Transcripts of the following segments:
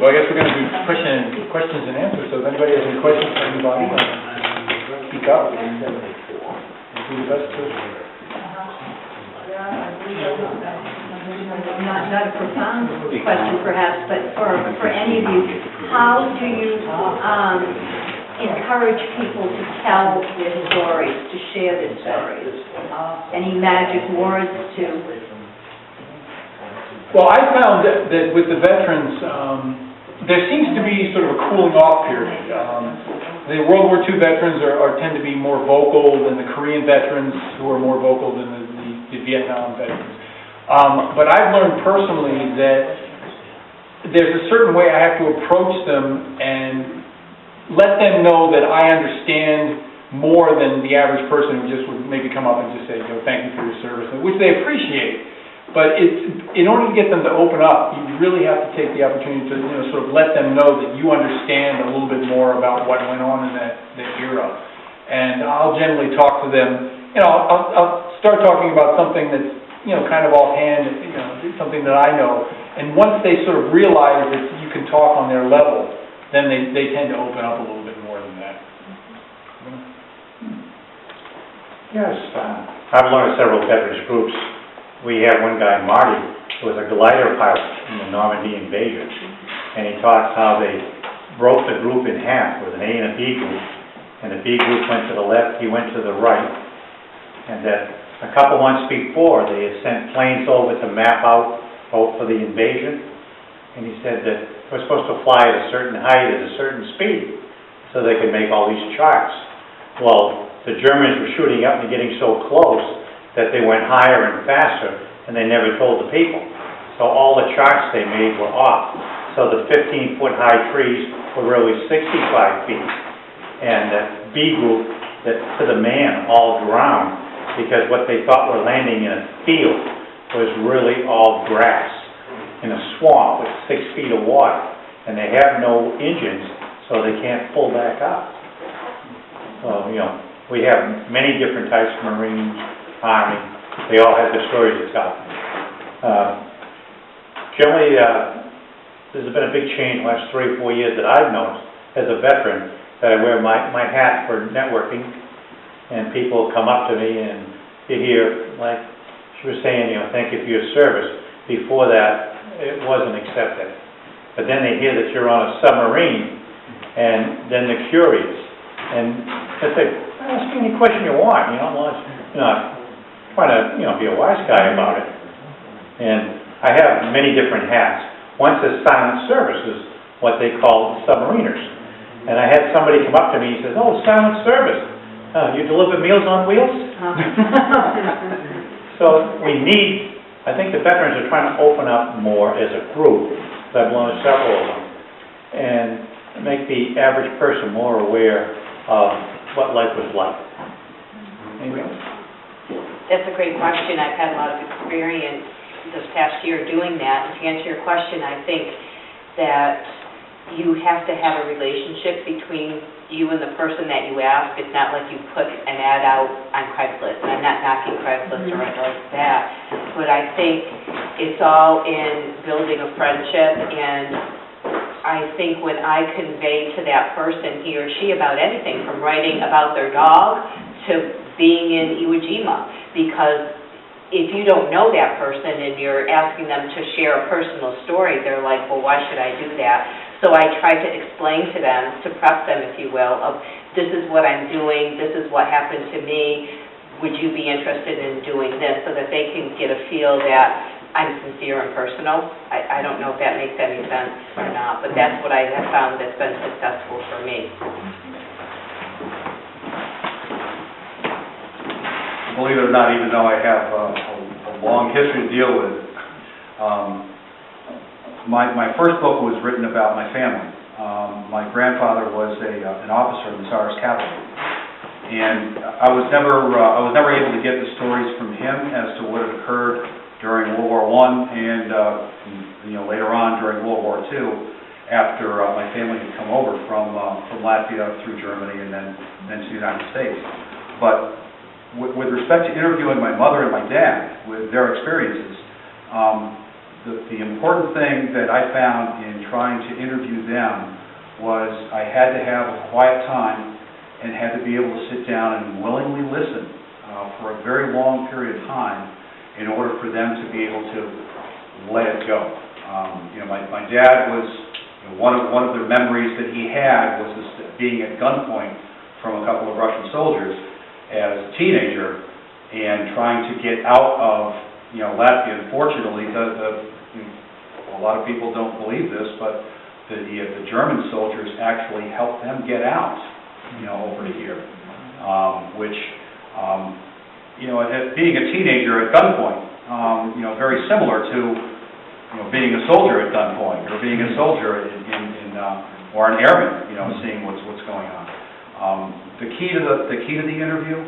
Well, I guess we're going to do questions and answers, so if anybody has any questions for anybody, speak up. Do the best to... Not a profound question perhaps, but for any of you, how do you encourage people to tell their stories, to share their stories? Any magic words to... Well, I found that with the veterans, there seems to be sort of a cooling off period. The World War II veterans tend to be more vocal than the Korean veterans, who are more vocal than the Vietnam veterans. But I've learned personally that there's a certain way I have to approach them and let them know that I understand more than the average person who just would maybe come up and just say, thank you for your service, which they appreciate. But in order to get them to open up, you really have to take the opportunity to sort of let them know that you understand a little bit more about what went on in that era. And I'll generally talk to them. I'll start talking about something that's kind of offhand, something that I know. And once they sort of realize that you can talk on their level, then they tend to open up a little bit more than that. Yes, I've learned several veterans groups. We have one guy, Marty, who was a glider pilot in the Normandy invasion, and he talks how they broke the group in half with an A and a B group, and the B group went to the left, he went to the right, and that a couple months before they had sent planes over to map out for the invasion, and he said that we're supposed to fly at a certain height at a certain speed so they could make all these charts. Well, the Germans were shooting up and getting so close that they went higher and faster, and they never told the people. So all the charts they made were off. So the 15-foot high trees were really 65 feet. And the B group, that to the man, all drowned, because what they thought were landing in a field was really all grass in a swamp with 6 feet of water. And they have no engines, so they can't pull back up. So, we have many different types of Marines, Army. They all have their stories to tell. Generally, there's been a big change in the last 3 or 4 years that I've noticed as a veteran, that I wear my hat for networking, and people come up to me and you hear, like she was saying, thank you for your service. Before that, it wasn't accepted. But then they hear that you're on a submarine, and then they're curious. And they say, ask me any question you want, trying to, be a wise guy about it. And I have many different hats. One says silent service is what they call submariners. And I had somebody come up to me and says, oh, silent service. You deliver Meals on Wheels? So I think the veterans are trying to open up more as a group. I've learned several of them. And make the average person more aware of what life was like. Anybody else? That's a great question. I've had a lot of experience this past year doing that. And to answer your question, I think that you have to have a relationship between you and the person that you ask. It's not like you put an ad out on Craigslist. And I'm not knocking Craigslist or anything like that. But I think it's all in building a friendship. And I think when I convey to that person, he or she, about anything, from writing about their dog to being in Iwo Jima, because if you don't know that person and you're asking them to share a personal story, they're like, well, why should I do that? So I try to explain to them, to prep them, if you will, of this is what I'm doing, this is what happened to me, would you be interested in doing this, so that they can get a feel that I'm sincere and personal. I don't know if that makes any sense or not, but that's what I have found that's been successful for me. Believe it or not, even though I have a long history to deal with, my first book was written about my family. My grandfather was an officer in the Tsar's cavalry, and I was never able to get the stories from him as to what had occurred during World War I and later on during World War II, after my family had come over from Latvia through Germany and then to the United States. But with respect to interviewing my mother and my dad with their experiences, the important thing that I found in trying to interview them was I had to have a quiet time and had to be able to sit down and willingly listen for a very long period of time in order for them to be able to let it go. My dad was, one of the memories that he had was being at gunpoint from a couple of Russian soldiers as a teenager and trying to get out of Latvia. Unfortunately, a lot of people don't believe this, but the German soldiers actually helped them get out, over here, which, being a teenager at gunpoint, very similar to, being a soldier at gunpoint, or being a soldier or an airman, seeing what's going on. The key to the interview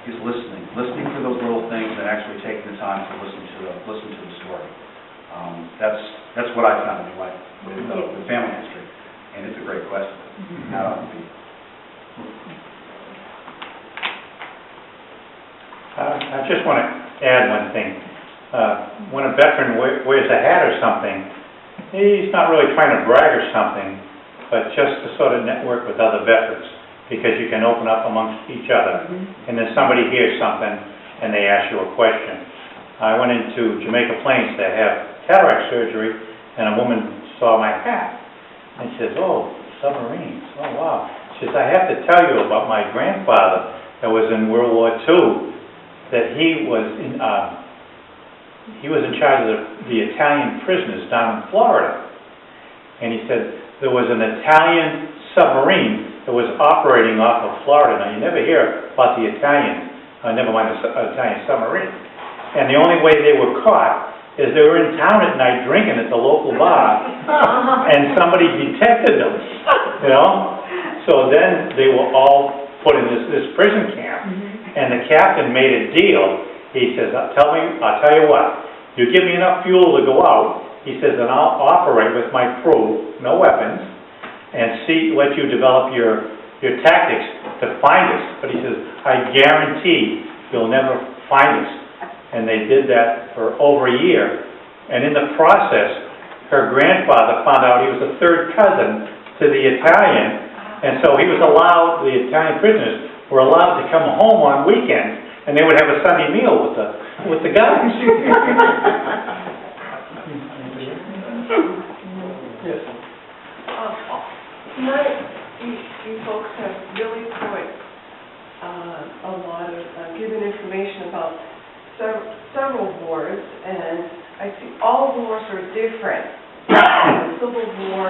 is listening for those little things and actually taking the time to listen to the story. That's what I found anyway with family history, and it's a great question. I just want to add one thing. When a veteran wears a hat or something, he's not really trying to brag or something, but just to sort of network with other veterans, because you can open up amongst each other. And then somebody hears something and they ask you a question. I went into Jamaica Plains to have cataract surgery, and a woman saw my hat and says, "Oh, submarines, oh wow." She says, "I have to tell you about my grandfather that was in World War II, that he was in charge of the Italian prisoners down in Florida." And he said there was an Italian submarine that was operating off of Florida. Now, you never hear about the Italian, never mind the Italian submarine. And the only way they were caught is they were in town at night drinking at the local bar, and somebody detected them, So then they were all put in this prison camp, and the captain made a deal. He says, I'll tell you what, you give me enough fuel to go out, he says, and I'll operate with my crew, no weapons, and let you develop your tactics to find us. But he says, I guarantee you'll never find us. And they did that for over a year. And in the process, her grandfather found out he was a third cousin to the Italian, and so he was allowed, the Italian prisoners were allowed to come home on weekends, and they would have a Sunday meal with the guys. Yes. Tonight, you folks have really put a lot of given information about several wars, and I see all wars are different. The Civil War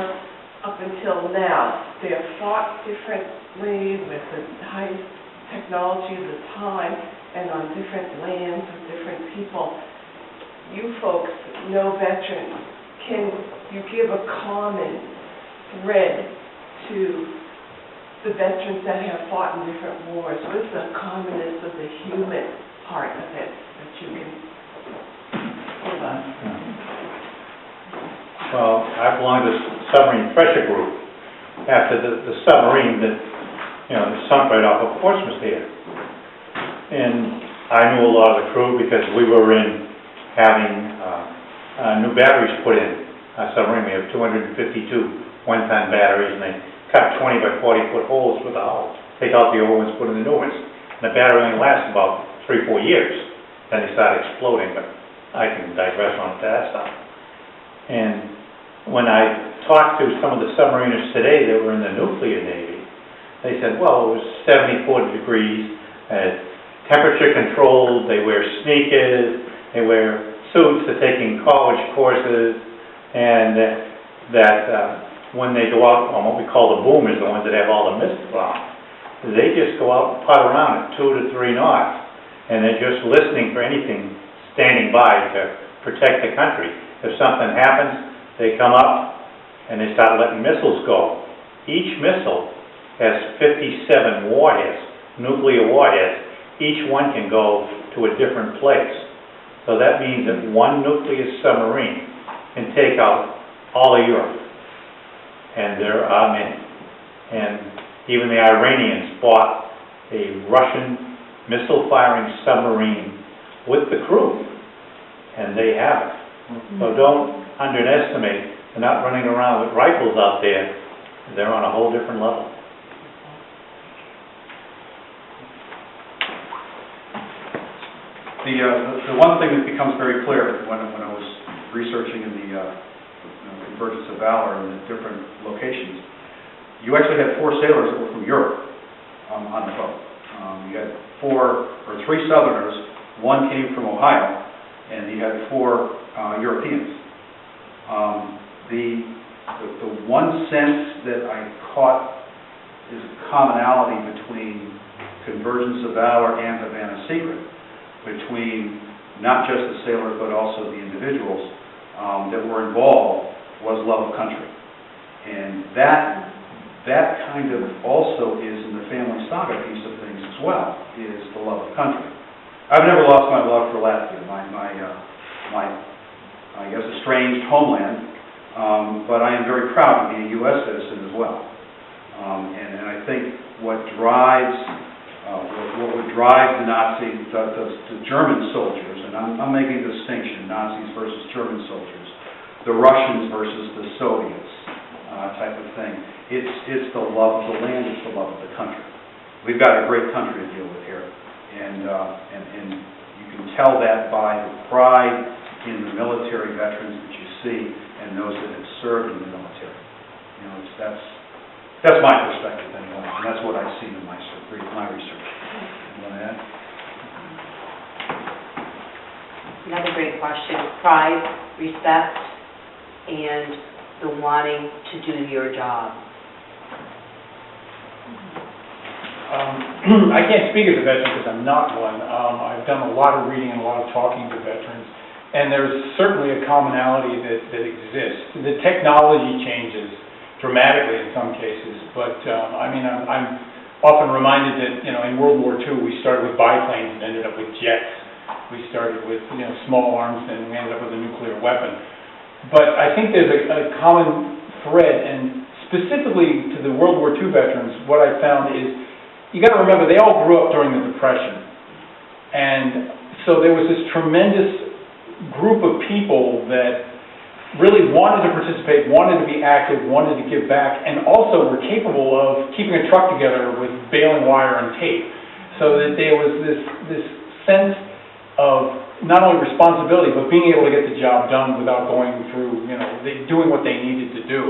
up until now, they have fought differently with the high technology of the time and on different lands with different people. You folks know veterans. Can you give a common thread to the veterans that have fought in different wars? What's the commonness of the human part of it that you can give us? Well, I belong to the submarine pressure group after the submarine that, sunk right off of Portsmouth here. And I knew a lot of the crew because we were in having new batteries put in our submarine. We have 252 one-ton batteries, and they cut 20 by 40-foot holes with the hull. Take out the old ones, put in the new ones. And the battery only lasts about 3-4 years. Then they start exploding, but I can digress on that stuff. And when I talked to some of the submariners today that were in the nuclear Navy, they said, well, it was 74 degrees, temperature controlled, they wear sneakers, they wear suits, they're taking college courses, and when they go out on what we call the boomers, the ones that have all the missiles on, they just go out and putt around at 2 to 3 knots, and they're just listening for anything standing by to protect the country. If something happens, they come up and they start letting missiles go. Each missile has 57 warheads, nuclear warheads. Each one can go to a different place. So that means that one nuclear submarine can take out all of Europe. And there are many. And even the Iranians bought a Russian missile-firing submarine with the crew. And they have it. So don't underestimate, they're not running around with rifles out there, they're on a whole different level. The one thing that becomes very clear when I was researching in the Convergence of Valor in the different locations, you actually had 4 sailors that were from Europe on the boat. You had 3 Southerners, 1 came from Ohio, and you had 4 Europeans. The one sense that I caught is a commonality between Convergence of Valor and Havana Secret, between not just the sailors but also the individuals that were involved, was love of country. And that kind of also is in the family saga piece of things as well, is the love of country. I've never lost my love for Latvia, my I guess estranged homeland, but I am very proud to be a U.S. citizen as well. And I think what would drive the Nazis, the German soldiers, and I'm making a distinction, Nazis versus German soldiers, the Russians versus the Soviets type of thing. It's the love of the land, it's the love of the country. We've got a great country to deal with here, and you can tell that by the pride in the military veterans that you see and those that have served in the military. You know, that's my perspective anyway, and that's what I've seen in my research. You want to add? Another great question. Pride, respect, and the wanting to do your job. I can't speak as a veteran because I'm not one. I've done a lot of reading and a lot of talking to veterans, and there's certainly a commonality that exists. The technology changes dramatically in some cases, but I mean, I'm often reminded that, you know, in World War II we started with biplanes and ended up with jets. We started with, you know, small arms and we ended up with a nuclear weapon. But I think there's a common thread, and specifically to the World War II veterans, what I found is, you got to remember, they all grew up during the Depression. And so there was this tremendous group of people that really wanted to participate, wanted to be active, wanted to give back, and also were capable of keeping a truck together with baling wire and tape. So that there was this sense of not only responsibility, but being able to get the job done without going through, you know, doing what they needed to do.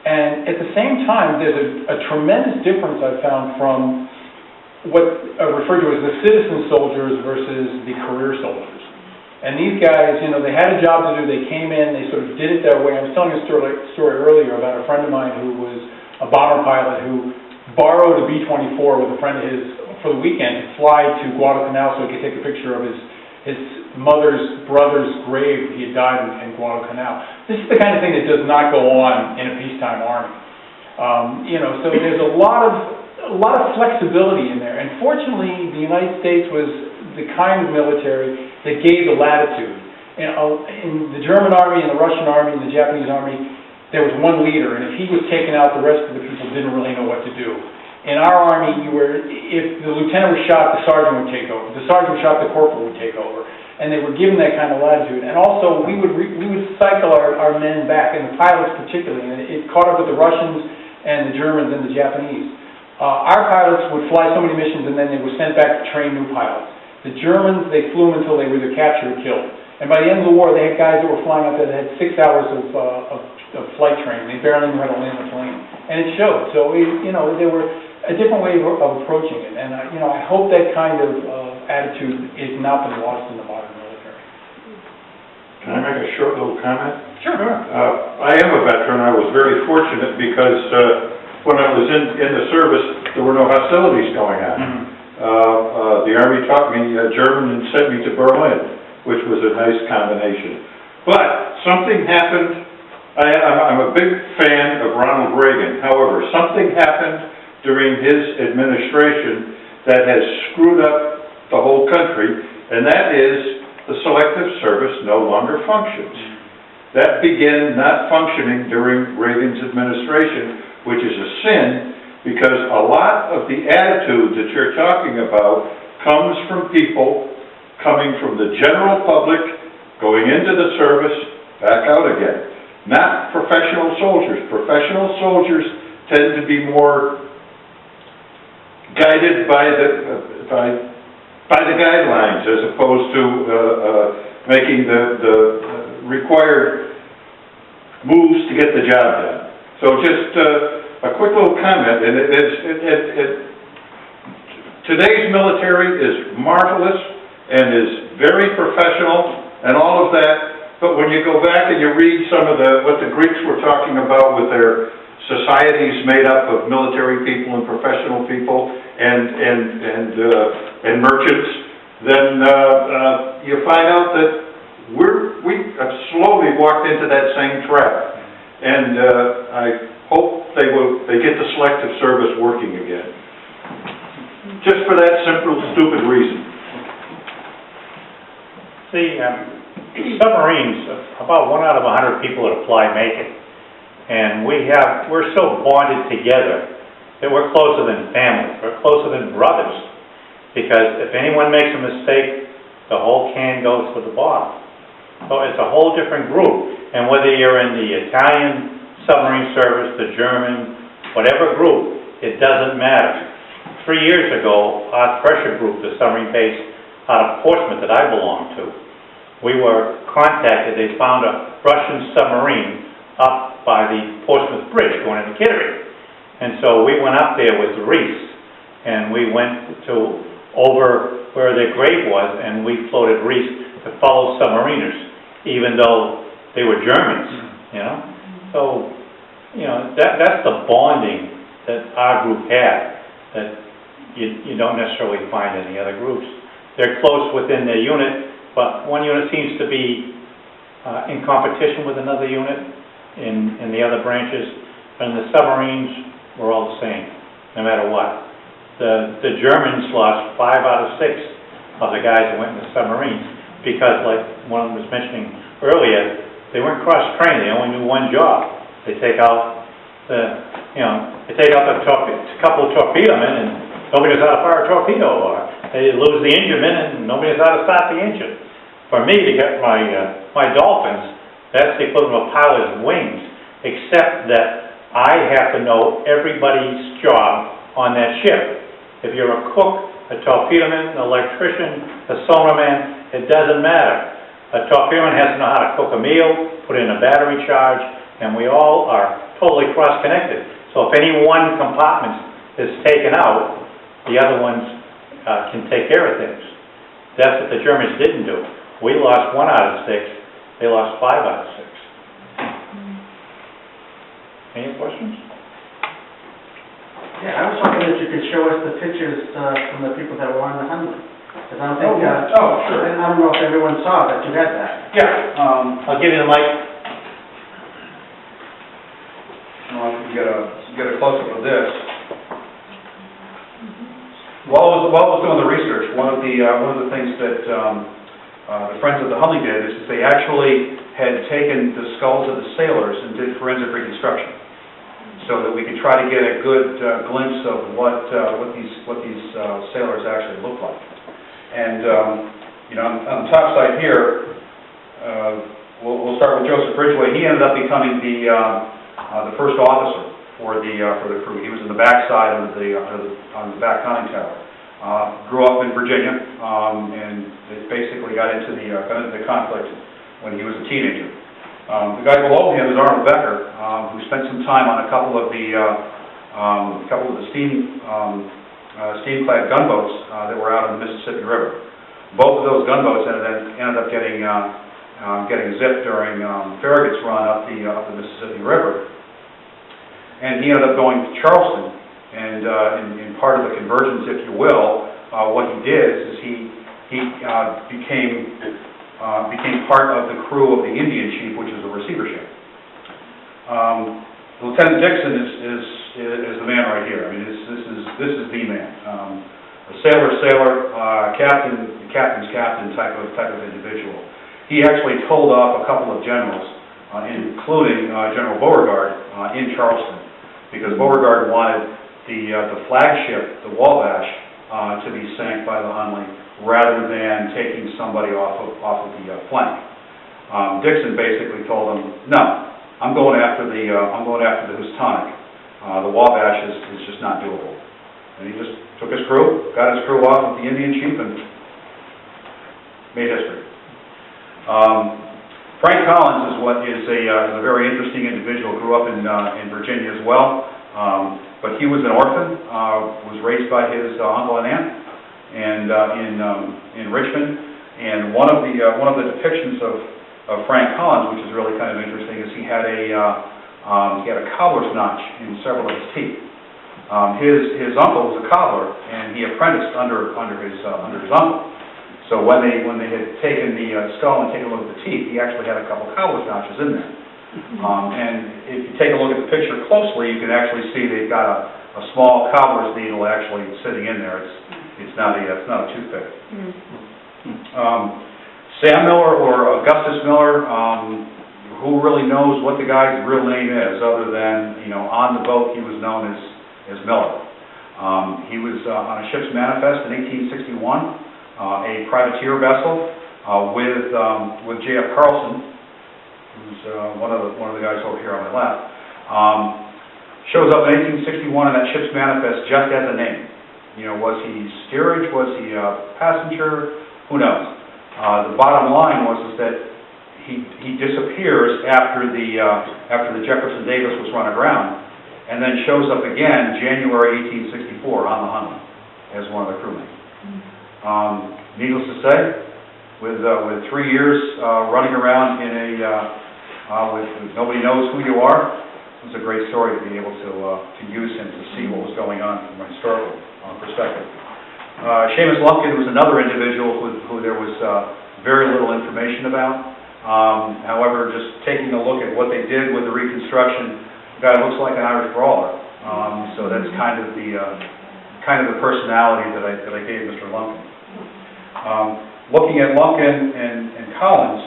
And at the same time, there's a tremendous difference I found from what are referred to as the citizen soldiers versus the career soldiers. And these guys, you know, they had a job to do, they came in, they sort of did it their way. I was telling a story earlier about a friend of mine who was a bomber pilot who borrowed a B-24 with a friend of his for the weekend to fly to Guadalcanal so he could take a picture of his mother's brother's grave. He had died in Guadalcanal. This is the kind of thing that does not go on in a peacetime army. You know, so there's a lot of flexibility in there. And fortunately, the United States was the kind of military that gave the latitude. You know, in the German army, and the Russian army, and the Japanese army, there was one leader, and if he was taken out, the rest of the people didn't really know what to do. In our army, if the lieutenant was shot, the sergeant would take over. If the sergeant was shot, the corporal would take over. And they were given that kind of latitude. And also, we would cycle our men back, and the pilots particularly, and it caught up with the Russians and the Germans and the Japanese. Our pilots would fly so many missions, and then they were sent back to train new pilots. The Germans, they flew them until they were either captured or killed. And by the end of the war, they had guys that were flying out there that had 6 hours of flight training. They barely knew how to land a plane. And it showed. So, you know, there were a different way of approaching it. And, you know, I hope that kind of attitude is not been lost in the modern military. Can I make a short little comment? Sure. I am a veteran. I was very fortunate because when I was in the service, there were no hostilities going on. Mm-hmm. The Army taught me German and sent me to Berlin, which was a nice combination. But something happened. I'm a big fan of Ronald Reagan. However, something happened during his administration that has screwed up the whole country, and that is the selective service no longer functions. That began not functioning during Reagan's administration, which is a sin, because a lot of the attitude that you're talking about comes from people coming from the general public, going into the service, back out again. Not professional soldiers. Professional soldiers tend to be more guided by the guidelines as opposed to making the required moves to get the job done. So just a quick little comment, and today's military is marvelous and is very professional and all of that, but when you go back and you read some of what the Greeks were talking about with their societies made up of military people and professional people and merchants, then you find out that we have slowly walked into that same trap, and I hope they get the selective service working again. Just for that simple, stupid reason. See, submarines, about 1 out of 100 people that apply make it. And we're so bonded together that we're closer than family, we're closer than brothers. Because if anyone makes a mistake, the whole can goes to the bottom. So it's a whole different group. And whether you're in the Italian submarine service, the German, whatever group, it doesn't matter. 3 years ago, our pressure group, the submarine base out of Portsmouth that I belong to, we were contacted. They found a Russian submarine up by the Portsmouth Bridge going into Kittery. And so we went up there with Reese, and we went to over where their grave was, and we floated Reese to follow submariners, even though they were Germans, you know? So, you know, that's the bonding that our group had, that you don't necessarily find in the other groups. They're close within their unit, but one unit seems to be in competition with another unit in the other branches. And the submarines were all the same, no matter what. The Germans lost 5 out of 6 of the guys that went in the submarines because, like one was mentioning earlier, they weren't cross-trained. They only knew one job. They take out a couple of torpedo men, and nobody knows how to fire a torpedo, or they lose the engine man, and nobody knows how to start the engine. For me to get my Dolphins, that's the equivalent of a pilot's wings, except that I have to know everybody's job on that ship. If you're a cook, a torpedo man, an electrician, a sonar man, it doesn't matter. A torpedo man has to know how to cook a meal, put in a battery charge, and we all are totally cross-connected. So if any one compartment is taken out, the other ones can take care of things. That's what the Germans didn't do. We lost 1 out of 6, they lost 5 out of 6. Any questions? Yeah, I was hoping that you could show us the pictures from the people that were on the Hunley. Because I don't think, sure. I don't know if everyone saw that you had that. Yeah, I'll give you the mic. Get a close-up of this. While I was doing the research, one of the things that the Friends of the Hunley did is they actually had taken the skulls of the sailors and did forensic reconstruction, so that we could try to get a good glimpse of what these sailors actually looked like. And you know, on the top side here, we'll start with Joseph Ridgeway. He ended up becoming the first officer for the crew. He was in the back side of on the back conning tower. Grew up in Virginia, and basically got into the conflict when he was a teenager. The guy below him is Arnold Becker, who spent some time on a couple of the steam-clad gunboats that were out on the Mississippi River. Both of those gunboats ended up getting zipped during Farragut's run up the Mississippi River. And he ended up going to Charleston, and in part of the convergence, if you will, what he did is he became part of the crew of the Indian Chief, which is a receiver ship. Lieutenant Dixon is the man right here. I mean, this is the man. A sailor's sailor, captain's captain type of individual. He actually told off a couple of generals, including General Beauregard in Charleston, because Beauregard wanted the flagship, the Wabash, to be sank by the Hunley rather than taking somebody off of the flank. Dixon basically told him, no, I'm going after the Houstonic. The Wabash is just not doable. And he just took his crew, got his crew off with the Indian chief, and made history. Frank Collins is a very interesting individual. Grew up in Virginia as well, but he was an orphan. Was raised by his uncle and aunt, and in Richmond. And one of the depictions of Frank Collins, which is really kind of interesting, is he had a cobbler's notch in several of his teeth. His uncle was a cobbler, and he apprenticed under his uncle. So when they had taken the skull and taken a look at the teeth, he actually had a couple cobbler's notches in there. And if you take a look at the picture closely, you can actually see they've got a small cobbler's needle actually sitting in there. It's not a toothpick. Sam Miller or Augustus Miller, who really knows what the guy's real name is, other than, on the boat he was known as Miller. He was on a ship's manifest in 1861, a privateer vessel with J.F. Carlson, who's one of the guys over here on my left. Shows up in 1861 in that ship's manifest just as a name. Was he steerage? Was he a passenger? Who knows? The bottom line was that he disappears after the Jefferson Davis was run aground, and then shows up again January 1864 on the Hunley as one of the crewmen. Needless to say, with 3 years running around in with nobody knows who you are, it was a great story to be able to use him to see what was going on from a historical perspective. Seamus Lumpkin was another individual who there was very little information about. However, just taking a look at what they did with the Reconstruction, the guy looks like an Irish brawler. So that's kind of the personality that I gave Mr. Lumpkin. Looking at Lumpkin and Collins,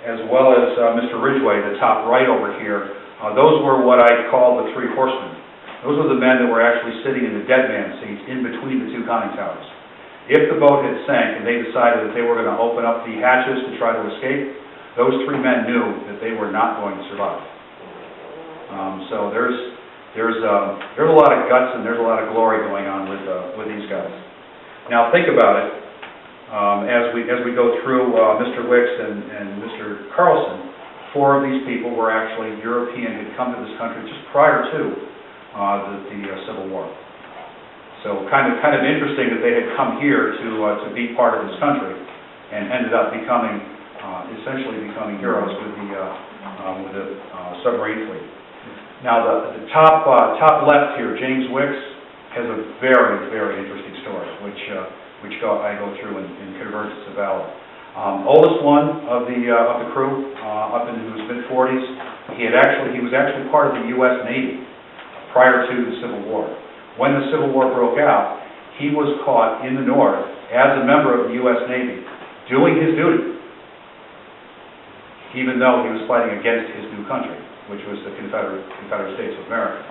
as well as Mr. Ridgeway, the top right over here, those were what I call the three horsemen. Those were the men that were actually sitting in the dead man seats in between the two conning towers. If the boat had sank and they decided that they were going to open up the hatches to try to escape, those three men knew that they were not going to survive. So there's a lot of guts and there's a lot of glory going on with these guys. Now think about it. As we go through Mr. Wicks and Mr. Carlson, 4 of these people were actually European, had come to this country just prior to the Civil War. So kind of interesting that they had come here to be part of this country, and ended up essentially becoming heroes with the submarine fleet. Now the top left here, James Wicks, has a very, very interesting story, which I go through in Convergence of Valor. Oldest one of the crew, up into his mid-40s, he was actually part of the U.S. Navy prior to the Civil War. When the Civil War broke out, he was caught in the North as a member of the U.S. Navy doing his duty, even though he was fighting against his new country, which was the Confederate States of America.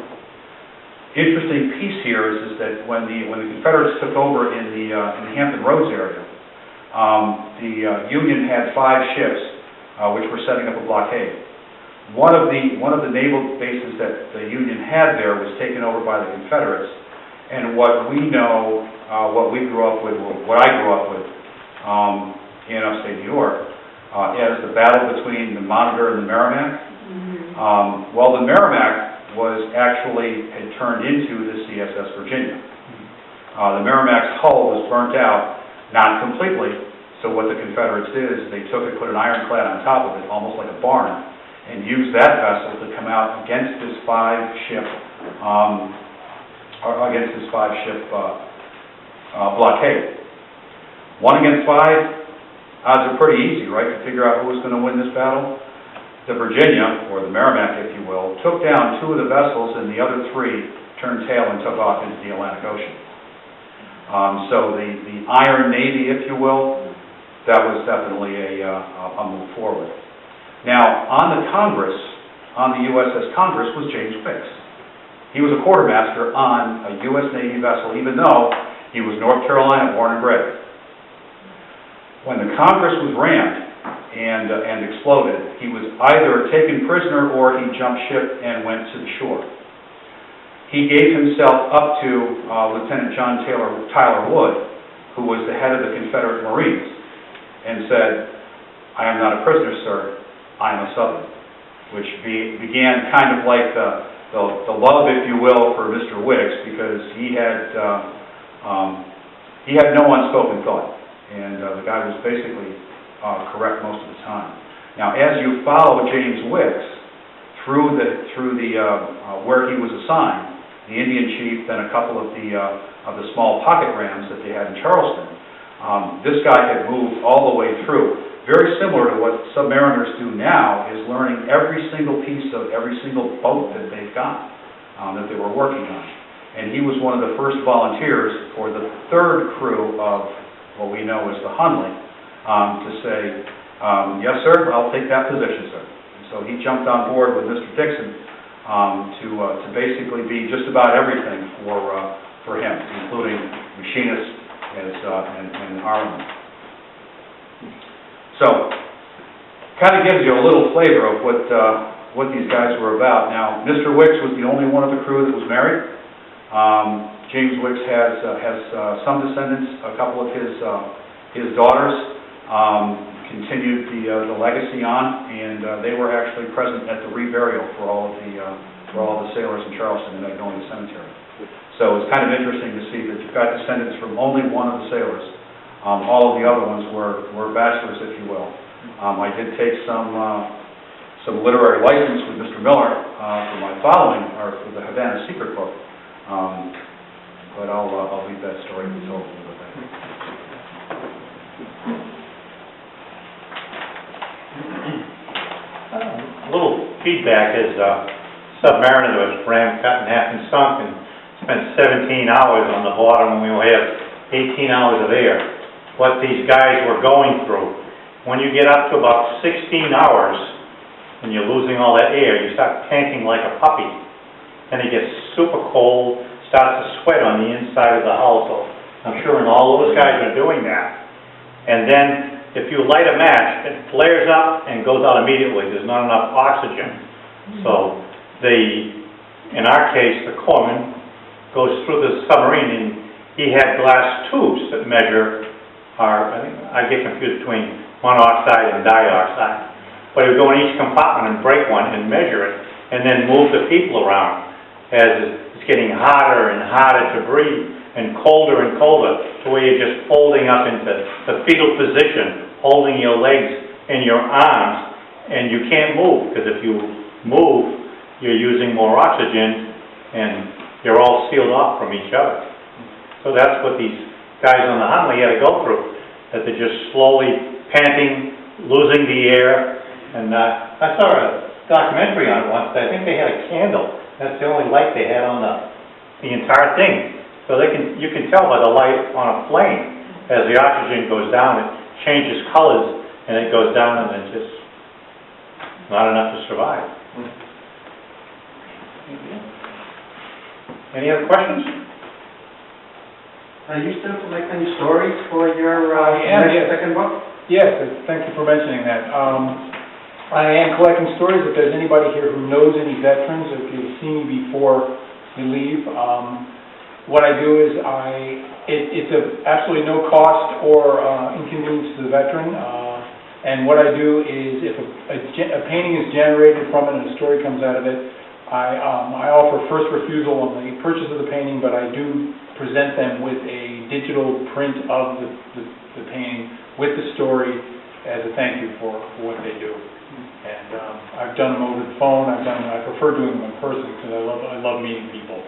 Interesting piece here is that when the Confederates took over in the Hampton Roads area, the Union had 5 ships which were setting up a blockade. One of the naval bases that the Union had there was taken over by the Confederates, and what we know, what I grew up with in upstate New York, is the battle between the Monitor and the Merrimack. Well, the Merrimack had turned into the CSS Virginia. The Merrimack's hull was burnt out, not completely, so what the Confederates did is they took it, put an ironclad on top of it, almost like a barn, and used that vessel to come out against this 5-ship blockade. 1 against 5, odds are pretty easy, right, to figure out who was going to win this battle. The Virginia, or the Merrimack, if you will, took down 2 of the vessels, and the other 3 turned tail and took off into the Atlantic Ocean. So the Iron Navy, if you will, that was definitely a move forward. Now, on the USS Congress was James Wicks. He was a quartermaster on a U.S. Navy vessel, even though he was North Carolina born and bred. When the Congress was rammed, and exploded. He was either taken prisoner or he jumped ship and went to the shore. He gave himself up to Lieutenant John Tyler Wood, who was the head of the Confederate Marines, and said, "I am not a prisoner, sir, I am a Southerner," which began kind of like the love, if you will, for Mr. Wicks, because he had no unspoken thought, and the guy was basically correct most of the time. Now, as you follow James Wicks through the where he was assigned, the Indian chief, then a couple of the small pocket rams that they had in Charleston, this guy had moved all the way through. Very similar to what submariners do now, is learning every single piece of every single boat that they've got, that they were working on. And he was one of the first volunteers for the third crew of what we know as the Hunley, to say, "Yes, sir, I'll take that position, sir." And so he jumped on board with Mr. Dixon to basically be just about everything for him, including machinist and armament. So, kind of gives you a little flavor of what these guys were about. Now, Mr. Wicks was the only one of the crew that was married. James Wicks has some descendants. A couple of his daughters continued the legacy on, and they were actually present at the reburial for all of the sailors in Charleston in Magnolia Cemetery. So it's kind of interesting to see that you've got descendants from only one of the sailors. All of the other ones were bachelors, if you will. I did take some literary license with Mr. Miller for my following, or for the Havana Secret book. But I'll leave that story to be told a little bit later. A little feedback is submariner that was rammed, cut in half and sunk, and spent 17 hours on the bottom, and we only have 18 hours of air. What these guys were going through. When you get up to about 16 hours and you're losing all that air, you start panting like a puppy. Then it gets super cold, starts to sweat on the inside of the hull. So I'm sure all those guys are doing that. And then if you light a match, it flares up and goes out immediately. There's not enough oxygen. So in our case, the corpsman goes through the submarine, and he had glass tubes that measure I get confused between monoxide and dioxide. But he would go in each compartment and break one and measure it, and then move the people around as it's getting harder and harder to breathe, and colder, to where you're just folding up into the fetal position, holding your legs and your arms, and you can't move, because if you move, you're using more oxygen, and you're all sealed off from each other. So that's what these guys on the Hunley had to go through, that they're just slowly panting, losing the air. And I saw a documentary on it once. I think they had a candle. That's the only light they had on the entire thing. So you can tell by the light on a flame, as the oxygen goes down, it changes colors, and it goes down, and it's just not enough to survive. Any other questions? Are you still collecting stories for your second book? Yes, thank you for mentioning that. I am collecting stories. If there's anybody here who knows any veterans, if you've seen me before you leave, what I do is it's absolutely no cost or inconvenience to the veteran. And what I do is if a painting is generated from it and a story comes out of it, I offer first refusal on the purchase of the painting, but I do present them with a digital print of the painting with the story as a thank you for what they do. And I've done them over the phone. I prefer doing them in person because I love meeting people.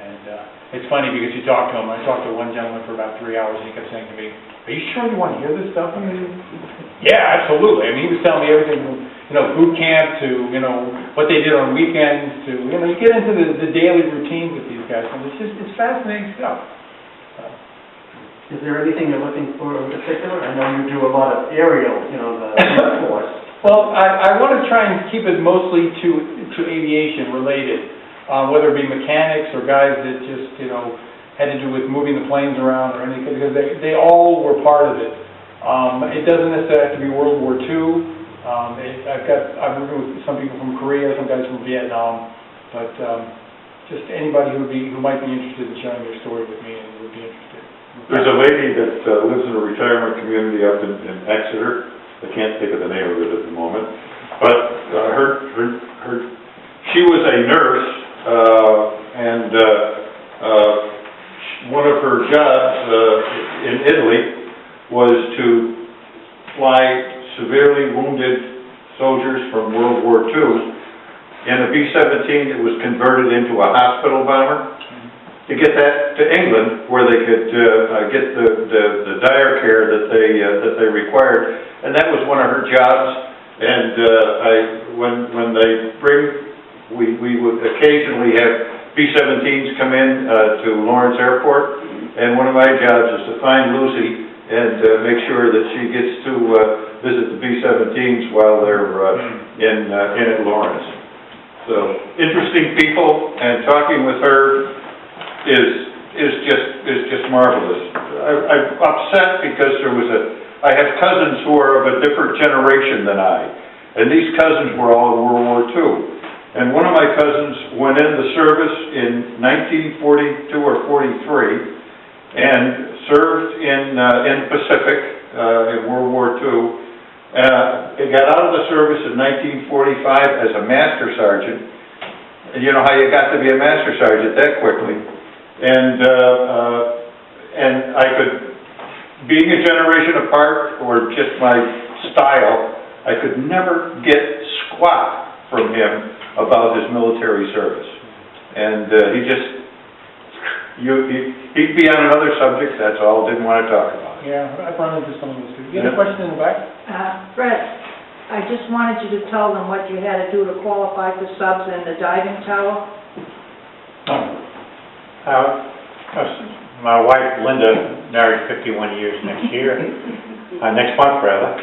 And it's funny because you talk to them. I talked to one gentleman for about 3 hours, and he kept saying to me, "Are you sure you want to hear this stuff?" I mean, yeah, absolutely. I mean, he was telling me everything from, boot camp to, what they did on weekends to, you get into the daily routines with these guys, and it's fascinating stuff. Is there anything you're looking for in particular? I know you do a lot of aerial, the Air Force. Well, I want to try and keep it mostly to aviation related, whether it be mechanics or guys that just, had to do with moving the planes around or anything, because they all were part of it. It doesn't necessarily have to be World War II. I've worked with some people from Korea, some guys from Vietnam, but just anybody who might be interested in sharing their story with me and would be interested. There's a lady that lives in a retirement community up in Exeter. I can't think of the name of it at the moment, but she was a nurse, and one of her jobs in Italy was to fly severely wounded soldiers from World War II in a B-17 that was converted into a hospital bomber, to get that to England where they could get the dire care that they required, and that was one of her jobs. And when they bring, we would occasionally have B-17s come in to Lawrence Airport, and one of my jobs is to find Lucy and make sure that she gets to visit the B-17s while they're in at Lawrence. So interesting people, and talking with her is just marvelous. I'm upset because I have cousins who are of a different generation than I, and these cousins were all in World War II. And one of my cousins went in the service in 1942 or 43 and served in the Pacific in World War II. He got out of the service in 1945 as a master sergeant. And you know how you got to be a master sergeant that quickly. And I could, being a generation apart or just my style, I could never get squat from him about his military service. And he'd be on another subject, that's all, didn't want to talk about it. Yeah, I've run into some of those too. You have a question in the back? Fred, I just wanted you to tell them what you had to do to qualify for subs in the diving tower. My wife Linda married 51 years next year, next month rather.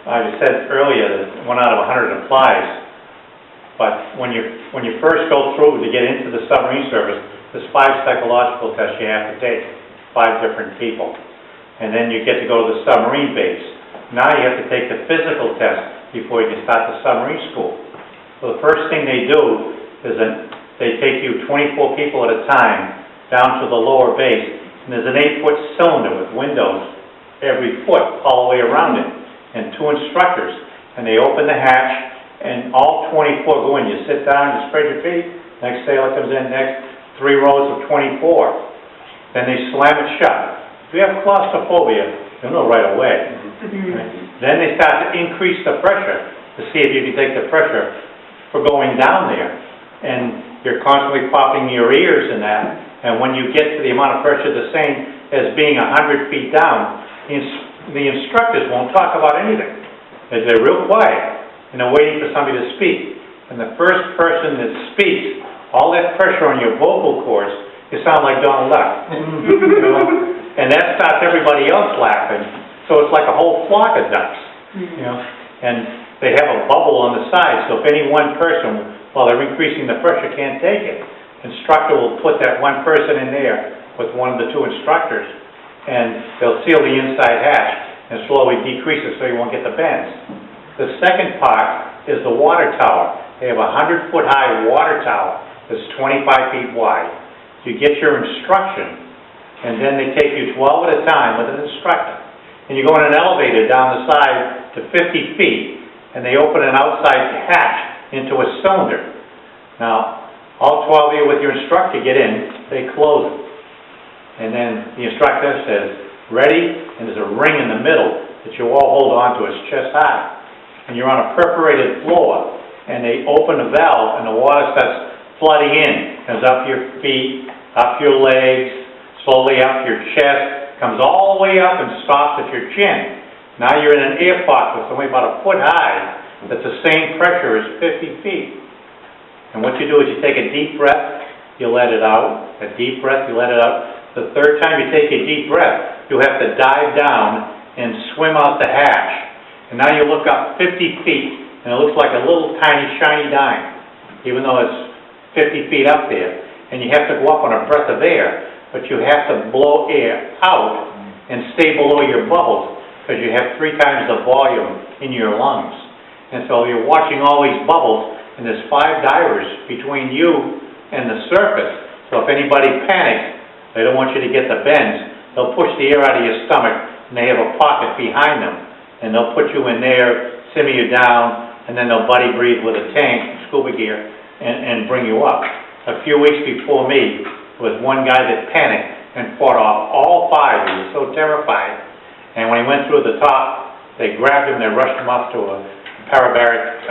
I said earlier that 1 out of 100 applies, but when you first go through to get into the submarine service, there's 5 psychological tests you have to take, 5 different people, and then you get to go to the submarine base. Now you have to take the physical test before you can start the submarine school. So the first thing they do is they take you 24 people at a time down to the lower base, and there's an 8-foot cylinder with windows every foot all the way around it, and 2 instructors, and they open the hatch, and all 24 go in. You sit down, you spread your feet, next sailor comes in, next 3 rows of 24. Then they slam it shut. If you have claustrophobia, you'll know right away. Then they start to increase the pressure to see if you can take the pressure for going down there. And you're constantly popping your ears and that, and when you get to the amount of pressure the same as being 100 feet down, the instructors won't talk about anything. They're real quiet, and they're waiting for somebody to speak. And the first person that speaks, all that pressure on your vocal cords, you sound like Donald Duck. You know? And that starts everybody else laughing, so it's like a whole flock of ducks. You know? And they have a bubble on the side, so if any one person, while they're increasing the pressure, can't take it, instructor will put that one person in there with one of the 2 instructors, and they'll seal the inside hatch and slowly decrease it so you won't get the bends. The second part is the water tower. They have a 100-foot high water tower that's 25 feet wide. You get your instruction, and then they take you 12 at a time with an instructor. And you go in an elevator down the side to 50 feet, and they open an outside hatch into a cylinder. Now, all 12 of you with your instructor get in, they close it. And then the instructor says, ready, and there's a ring in the middle that you all hold on to, it's chest high. And you're on a perforated floor, and they open a valve, and the water starts flooding in. Comes up your feet, up your legs, slowly up your chest, comes all the way up and stops at your chin. Now you're in an air pocket that's only about a foot high, that's the same pressure as 50 feet. And what you do is you take a deep breath, you let it out, a deep breath, you let it out. The third time you take a deep breath, you have to dive down and swim out the hatch. And now you look up 50 feet, and it looks like a little tiny shiny dime, even though it's 50 feet up there. And you have to go up on a breath of air, but you have to blow air out and stay below your bubbles, because you have 3 times the volume in your lungs. And so you're watching all these bubbles, and there's 5 divers between you and the surface. So if anybody panics, they don't want you to get the bends, they'll push the air out of your stomach, and they have a pocket behind them, and they'll put you in there, simmer you down, and then they'll buddy breathe with a tank, scuba gear, and bring you up. A few weeks before me, there was one guy that panicked and fought off all 5. He was so terrified. And when he went through the top, they grabbed him, they rushed him up to a hyperbaric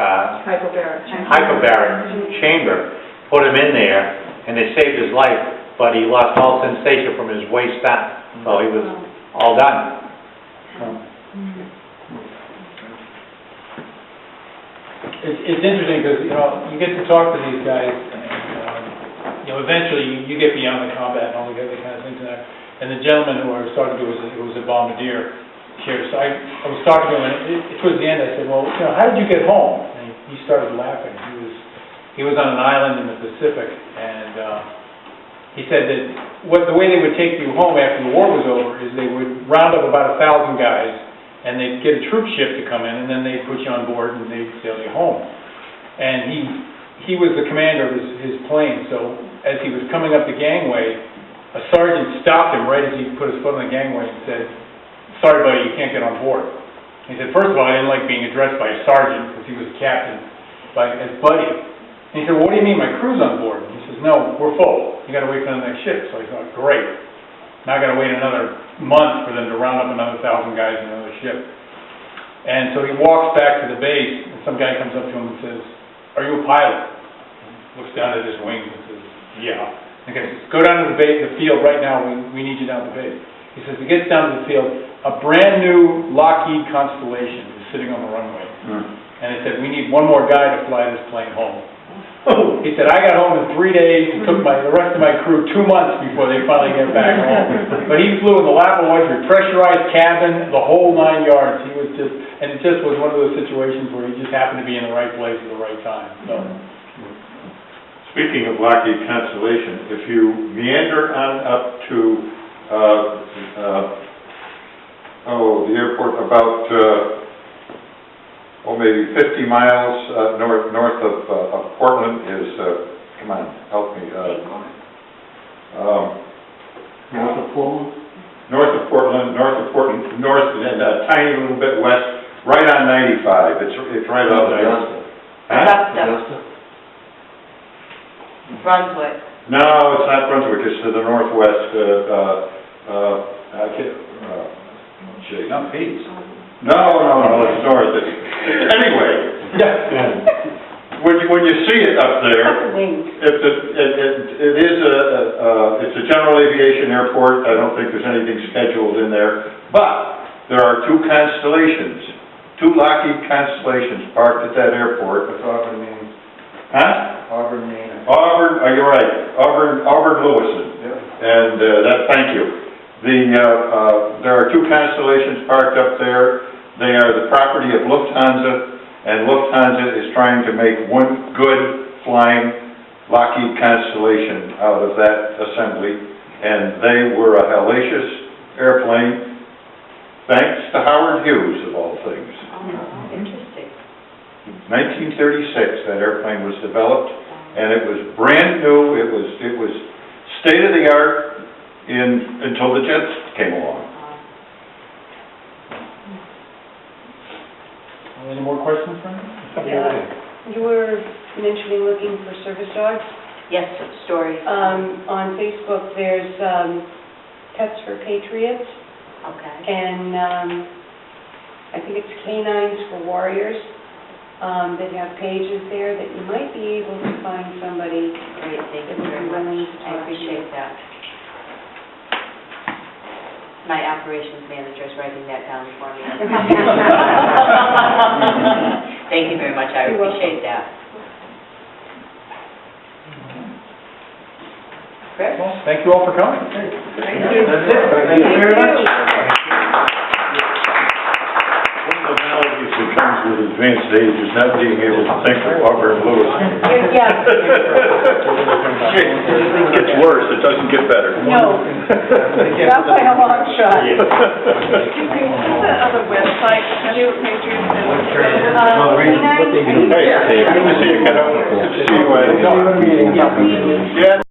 chamber, put him in there, and they saved his life, but he lost all sensation from his waist down. So he was all done. It's interesting because, you get to talk to these guys, and, eventually you get beyond the combat and all the other kind of things in there. And the gentleman who I was talking to was a bombardier here, so I was talking to him, and towards the end I said, well, how did you get home? And he started laughing. He was on an island in the Pacific, and he said that the way they would take you home after the war was over is they would round up about 1,000 guys, and they'd get a troop ship to come in, and then they'd put you on board and they'd sail you home. And he was the commander of his plane, so as he was coming up the gangway, a sergeant stopped him right as he put his foot on the gangway and said, "Sorry, buddy, you can't get on board." He said, first of all, I didn't like being addressed by a sergeant because he was a captain, but as buddy. And he said, well, what do you mean, my crew's on board? And he says, no, we're full. You got to wait for the next ship. So I thought, great. Now I got to wait another month for them to round up another 1,000 guys in another ship. And so he walks back to the base, and some guy comes up to him and says, "Are you a pilot?" Looks down at his wings and says, "Yeah." And he says, "Go down to the field right now. We need you down at the base." He says he gets down to the field. A brand new Lockheed Constellation is sitting on the runway. And he said, "We need one more guy to fly this plane home." He said, "I got home in 3 days. It took the rest of my crew 2 months before they finally get back home." But he flew in the lap of luxury, pressurized cabin, the whole 9 yards. He was just, and it just was one of those situations where he just happened to be in the right place at the right time. So. Speaking of Lockheed Constellation, if you meander on up to, the airport about, maybe 50 miles north of Portland is, come on, help me. North of Portland? North of Portland, and a tiny little bit west, right on 95. It's right out there. Augusta. Brunswick. No, it's not Brunswick. It's to the northwest. I can't. Gee. Not Pete's. No, it's north. Anyway, when you see it up there, it's a general aviation airport. I don't think there's anything scheduled in there, but there are 2 constellations, 2 Lockheed Constellations parked at that airport. What's Auburn mean? Huh? Auburn, Maine. Auburn, you're right. Auburn Lewison. Yeah. And thank you. There are 2 constellations parked up there. They are the property of Lufthansa, and Lufthansa is trying to make one good flying Lockheed Constellation out of that assembly, and they were a hellacious airplane, thanks to Howard Hughes, of all things. Oh, interesting. 1936, that airplane was developed, and it was brand new. It was state of the art until the jets came along. Any more questions from you? You were mentioning looking for service dogs. Yes, stories. On Facebook, there's Pets for Patriots, Okay. and I think it's Canines for Warriors. That have pages there that you might be able to find somebody. Great, thank that you would very be willing much. to I talk to appreciate you. that. My operations manager is writing that down for me. Thank you very much, I You're appreciate that. Chris? Well, thank you all for coming. Thank you. That's it. Thank you very much. One of the maladies that comes with advanced age is not being able to think of Auburn Lewis. Yeah. It gets worse, it doesn't get better. No, not by a long shot. You can put that on the website, new pictures Hey, good to see you, kiddo. Good to see you, Ed. Yeah.